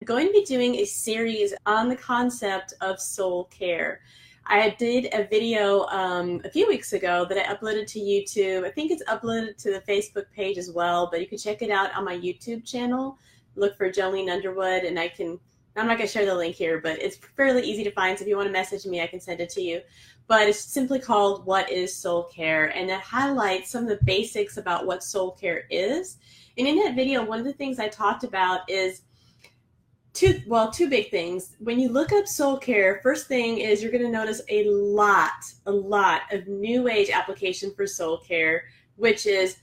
Going to be doing a series on the concept of soul care. I did a video a few weeks ago that I uploaded to YouTube. I think it's uploaded to the Facebook page as well, but you can check it out on my YouTube channel. Look for Jolene Underwood, and I'm not going to share the link here, but it's fairly easy to find. So if you want to message me, I can send it to you. But it's simply called What is Soul Care? And that highlights some of the basics about what soul care is. And in that video, one of the things I talked about is two big things. When you look up soul care, first thing is you're going to notice a lot of new age application for soul care, which just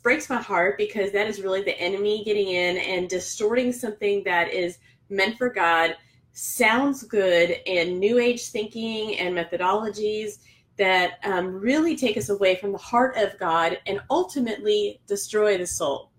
breaks my heart, because that is really the enemy getting in and distorting something that is meant for God, sounds good, and new age thinking and methodologies that really take us away from the heart of God and ultimately destroy the soul.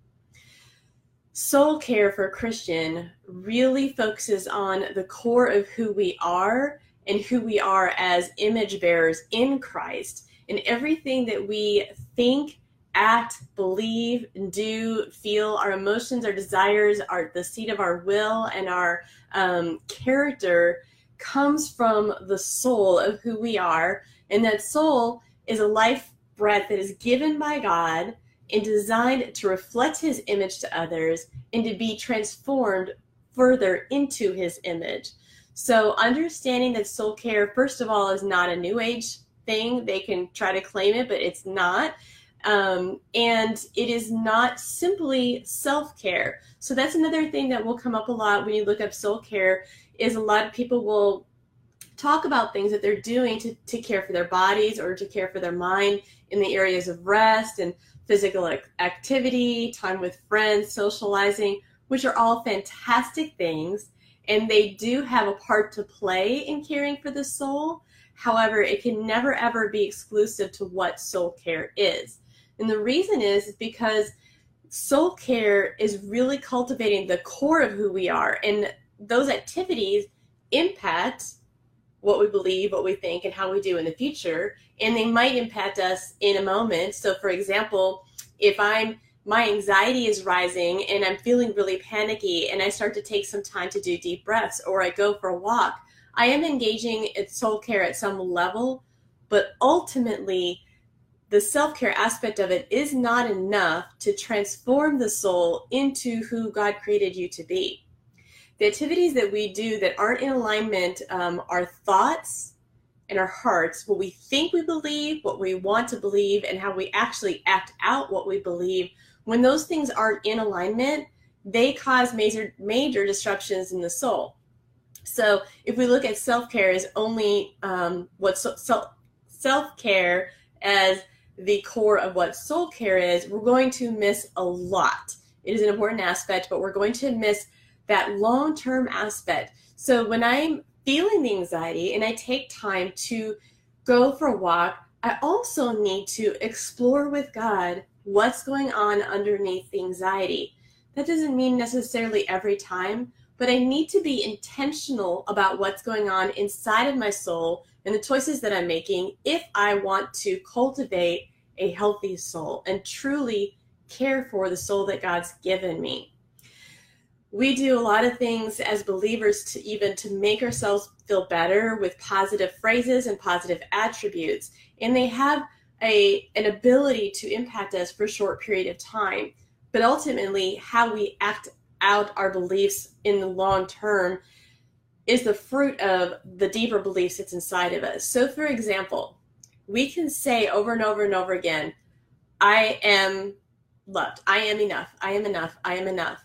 Soul care for a Christian really focuses on the core of who we are and who we are as image bearers in Christ. And everything that we think, act, believe, do, feel, our emotions, our desires, the seat of our will, and our character comes from the soul of who we are. And that soul is a life breath that is given by God and designed to reflect his image to others and to be transformed further into his image. So understanding that soul care, first of all, is not a new age thing. They can try to claim it, but it's not. And it is not simply self-care. So that's another thing that will come up a lot when you look up soul care, is a lot of people will talk about things that they're doing to care for their bodies or to care for their mind in the areas of rest and physical activity, time with friends, socializing, which are all fantastic things. And they do have a part to play in caring for the soul. However, it can never, ever be exclusive to what soul care is. And the reason is because soul care is really cultivating the core of who we are. And those activities impact what we believe, what we think, and how we do in the future. And they might impact us in a moment. So for example, if my anxiety is rising and I'm feeling really panicky and I start to take some time to do deep breaths, or I go for a walk, I am engaging in soul care at some level, but ultimately the self-care aspect of it is not enough to transform the soul into who God created you to be. The activities that we do that aren't in alignment, our thoughts and our hearts, what we think we believe, what we want to believe, and how we actually act out what we believe. When those things aren't in alignment, they cause major disruptions in the soul. So if we look at self-care as only self-care as the core of what soul care is, we're going to miss a lot. It is an important aspect, but we're going to miss that long-term aspect. So when I'm feeling the anxiety and I take time to go for a walk, I also need to explore with God what's going on underneath the anxiety. That doesn't mean necessarily every time, but I need to be intentional about what's going on inside of my soul and the choices that I'm making if I want to cultivate a healthy soul and truly care for the soul that God's given me. We do a lot of things as believers to make ourselves feel better with positive phrases and positive attributes. And they have an ability to impact us for a short period of time. But ultimately, how we act out our beliefs in the long term is the fruit of the deeper beliefs that's inside of us. So for example, we can say over and over and over again, I am loved, I am enough, I am enough, I am enough.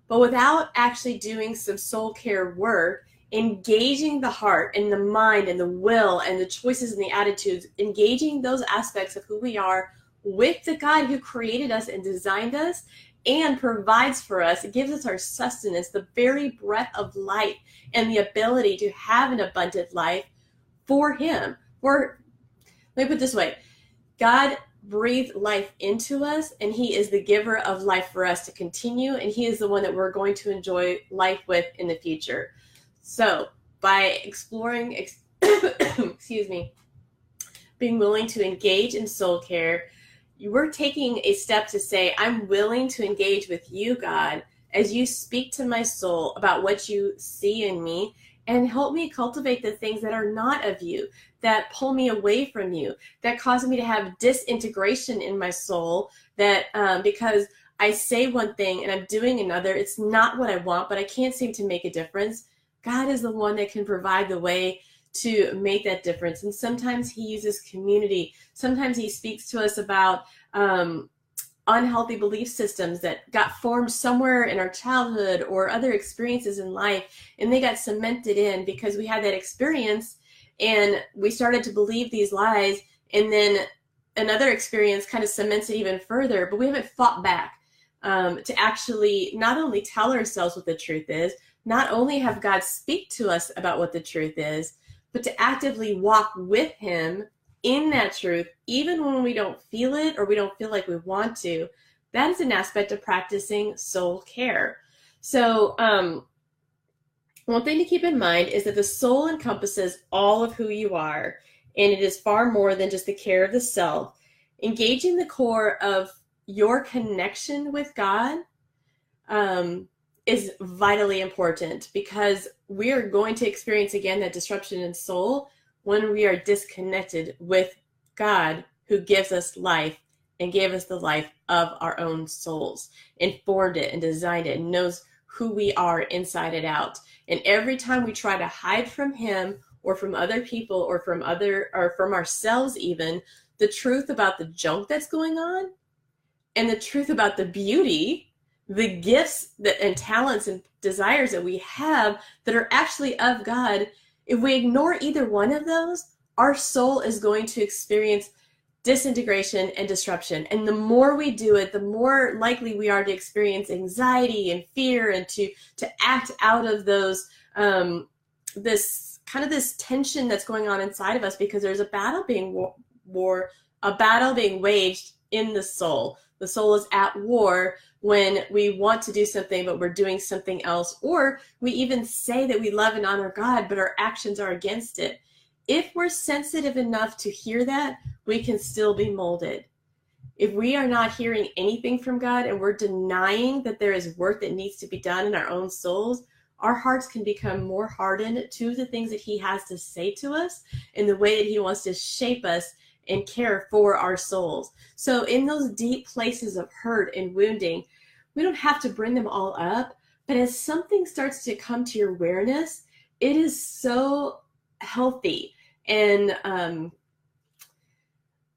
But without actually doing some soul care work, engaging the heart and the mind and the will and the choices and the attitudes, engaging those aspects of who we are with the God who created us and designed us and provides for us, it gives us our sustenance, the very breath of life and the ability to have an abundant life for him. Let me put it this way. God breathed life into us, and he is the giver of life for us to continue, and he is the one that we're going to enjoy life with in the future. So by exploring, excuse me, being willing to engage in soul care, we're taking a step to say, I'm willing to engage with you, God, as you speak to my soul about what you see in me, and help me cultivate the things that are not of you, that pull me away from you, that cause me to have disintegration in my soul, that because I say one thing and I'm doing another, it's not what I want, but I can't seem to make a difference. God is the one that can provide the way to make that difference. And sometimes he uses community. Sometimes he speaks to us about unhealthy belief systems that got formed somewhere in our childhood or other experiences in life, and they got cemented in because we had that experience and we started to believe these lies, and then another experience kind of cements it even further, but we haven't fought back to actually not only tell ourselves what the truth is, not only have God speak to us about what the truth is, but to actively walk with him in that truth, even when we don't feel it or we don't feel like we want to. That is an aspect of practicing soul care. So one thing to keep in mind is that the soul encompasses all of who you are, and it is far more than just the care of the self. Engaging the core of your connection with God is vitally important, because we are going to experience again that disruption in soul when we are disconnected with God, who gives us life and gave us the life of our own souls, and formed it and designed it and knows who we are inside and out. And every time we try to hide from him or from other people or from ourselves even, the truth about the junk that's going on and the truth about the beauty, the gifts and talents and desires that we have that are actually of God, if we ignore either one of those, our soul is going to experience disintegration and disruption. And the more we do it, the more likely we are to experience anxiety and fear, and to act out of those, this tension that's going on inside of us, because there's a battle being waged in the soul. The soul is at war when we want to do something, but we're doing something else. Or we even say that we love and honor God, but our actions are against it. If we're sensitive enough to hear that, we can still be molded. If we are not hearing anything from God and we're denying that there is work that needs to be done in our own souls, our hearts can become more hardened to the things that he has to say to us and the way that he wants to shape us and care for our souls. So in those deep places of hurt and wounding, we don't have to bring them all up, but as something starts to come to your awareness, it is so healthy and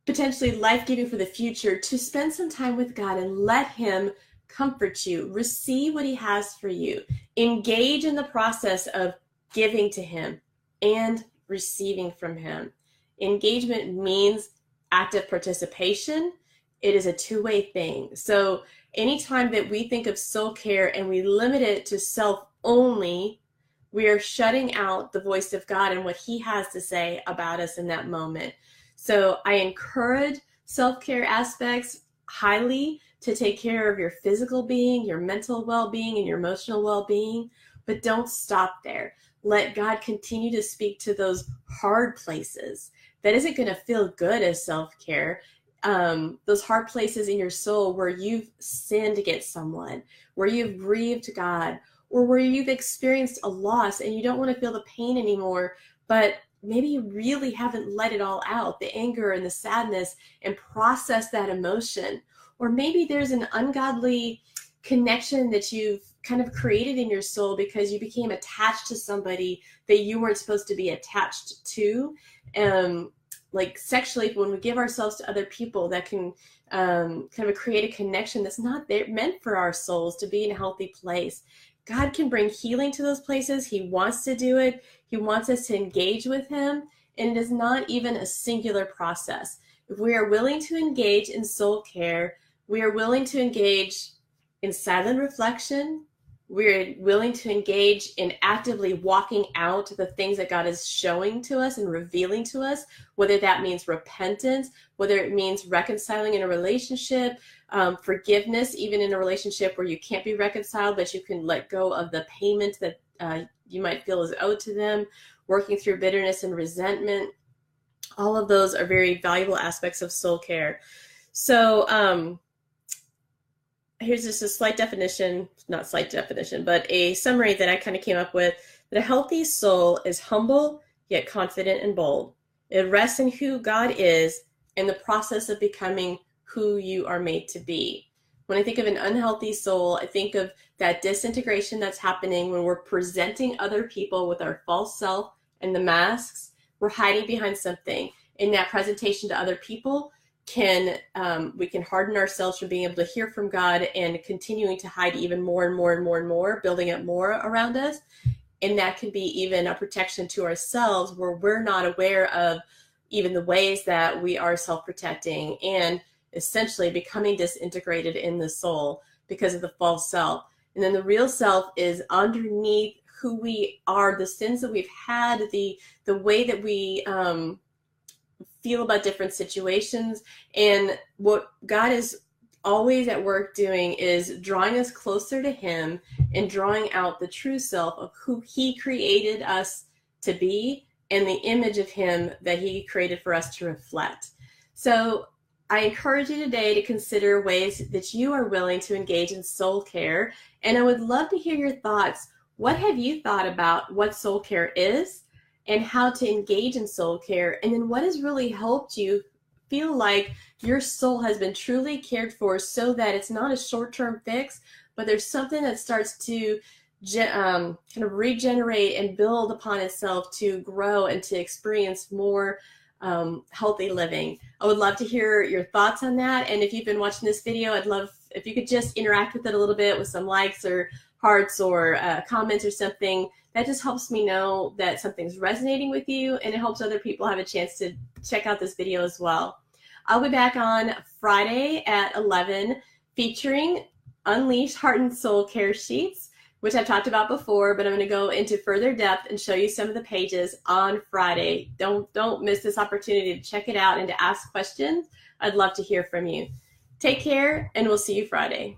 potentially life-giving for the future to spend some time with God and let him comfort you, receive what he has for you, engage in the process of giving to him and receiving from him. Engagement means active participation. It is a two-way thing. So anytime that we think of soul care and we limit it to self only, we are shutting out the voice of God and what he has to say about us in that moment. So I encourage self-care aspects highly to take care of your physical being, your mental well-being, and your emotional well-being, but don't stop there. Let God continue to speak to those hard places. That isn't going to feel good as self-care. Those hard places in your soul where you've sinned against someone, where you've grieved God, or where you've experienced a loss and you don't want to feel the pain anymore, but maybe you really haven't let it all out, the anger and the sadness, and process that emotion. Or maybe there's an ungodly connection that you've kind of created in your soul because you became attached to somebody that you weren't supposed to be attached to. Like sexually, when we give ourselves to other people, that can kind of create a connection that's not there, meant for our souls to be in a healthy place. God can bring healing to those places. He wants to do it. He wants us to engage with him. And it is not even a singular process. If we are willing to engage in soul care, we are willing to engage in silent reflection. We're willing to engage in actively walking out the things that God is showing to us and revealing to us, whether that means repentance, whether it means reconciling in a relationship, forgiveness, even in a relationship where you can't be reconciled, but you can let go of the payment that you might feel is owed to them, working through bitterness and resentment. All of those are very valuable aspects of soul care. So here's just a slight definition, not slight definition, but a summary that I kind of came up with, that a healthy soul is humble yet confident and bold. It rests in who God is in the process of becoming who you are made to be. When I think of an unhealthy soul, I think of that disintegration that's happening when we're presenting other people with our false self and the masks. We're hiding behind something. In that presentation to other people, we can harden ourselves from being able to hear from God and continuing to hide even more and more and more and more, building up more around us. And that can be even a protection to ourselves where we're not aware of even the ways that we are self-protecting and essentially becoming disintegrated in the soul because of the false self. And then the real self is underneath who we are, the sins that we've had, the way that we feel about different situations. And what God is always at work doing is drawing us closer to him and drawing out the true self of who he created us to be and the image of him that he created for us to reflect. So I encourage you today to consider ways that you are willing to engage in soul care. And I would love to hear your thoughts. What have you thought about what soul care is and how to engage in soul care? And then what has really helped you feel like your soul has been truly cared for so that it's not a short-term fix, but there's something that starts to kind of regenerate and build upon itself to grow and to experience more healthy living. I would love to hear your thoughts on that. And if you've been watching this video, I'd love if you could just interact with it a little bit with some likes or hearts or comments or something. That just helps me know that something's resonating with you, and it helps other people have a chance to check out this video as well. I'll be back on Friday at 11 featuring Unleashed Heart and Soul Care Sheets, which I've talked about before, but I'm going to go into further depth and show you some of the pages on Friday. Don't miss this opportunity to check it out and to ask questions. I'd love to hear from you. Take care, and we'll see you Friday.